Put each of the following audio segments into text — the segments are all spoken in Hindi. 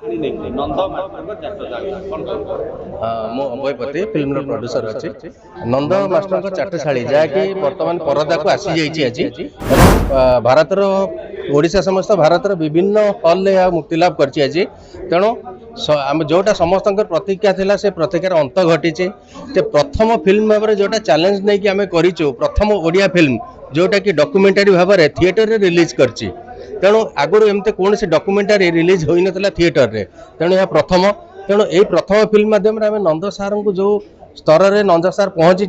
मो अभयपति फिल्म प्रोड्यूसर अच्छे नंद मास्टर चाटशाली जहाँकि बर्तमान परदा को आसी जाइए आज भारत ओडिशा समस्त भारत विभिन्न हल मुक्ति लाभ कर तेणु जोटा समस्त प्रतिज्ञा थिला से प्रतिज्ञार अंत घटी प्रथम फिल्म भाव में जोटा चैलेंज नहीं कि आम करूँ प्रथम ओडिया फिल्म जोटा कि डॉक्यूमेंटरी भाव में थिएटर रे रिलीज करची तेणु आगुरी एमती कौन से डॉक्यूमेंटरी रिलीज हो ना थिएटर रे तेणु यह प्रथम तेणु यही प्रथम फिल्म माध्यम आम नंद सार को जो स्तर में नंद सार पहुँची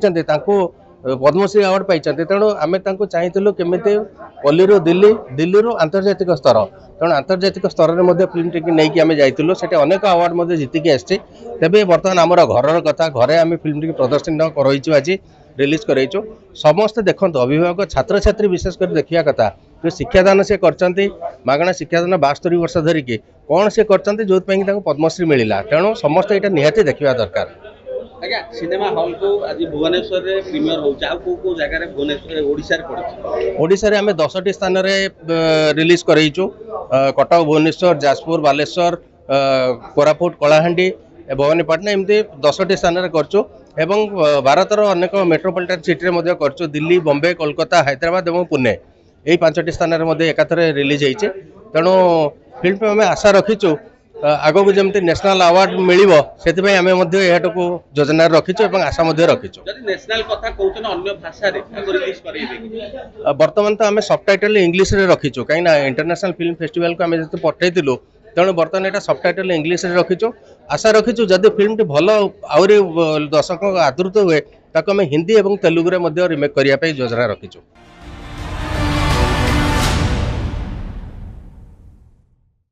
पद्मश्री अवार्ड पाई तेणु आम चाहिए केमी पल्ली दिल्ली दिल्ली आंतर्जातिक स्तर तेणु आंतर्जातिक स्तर में फिल्म टी नहीं आम जाइलु से अनेक अवार्ड जितिकी आसी तेज बर्तमान आम घर कथा घरे आम फिल्म टी प्रदर्शन कर आज रिलीज कर समस्त देखो अभिभावक छात्र छात्री विशेष कर देखा कथा जो शिक्षादान से करगणा शिक्षादान 72 वर्ष धरिकी कौन से कर जो पद्मश्री मिलला तेणु समस्त यहाँ निहाती देखा दरकार। आज्ञा सिनेमा हॉल को आज भुवनेश्वर रे प्रीमियर होउछ आ को जगह रे भुवनेश्वर ओडिसा रे पड़छ ओडिसा रे हमें 10टी स्थान रे रिलीज करैछु कटक भुवनेश्वर जाजपुर बालेश्वर कोरापुट कलाहांडी भवानीपाटना एमती 10टी स्थान रे करछु एवं भारतर अनेक मेट्रोपॉलिटन सिटी रे मध्ये करछु दिल्ली बॉम्बे कोलकाता हैदराबाद एवं पुणे यही 5टी स्थान रे मध्ये एकाथरे रिलीज होइछे तेणु फिल्म आम आशा रखीचु आगो को जमती नेशनल अवार्ड मिलिबो सेति आम योजना रखीचु और आशा रखीचु नेशनल कथा कहउछन अन्य भाषा रे रिलीज करैबे वर्तमान तो आम सबटाइटल इंग्लिश रे रखीचु कहीं इंटरनेशनल फिल्म फेस्टिवल को आम जो पठेइलु तेणु बर्तमान यहाँ सबटाइटल इंग्लिश रे रखीचु आशा रखीचु जदि फिल्म टी भल आउरी दर्शक आदृत हुए ताको आम हिंदी और तेलुगु रे रिमेक करने योजना रखीचु।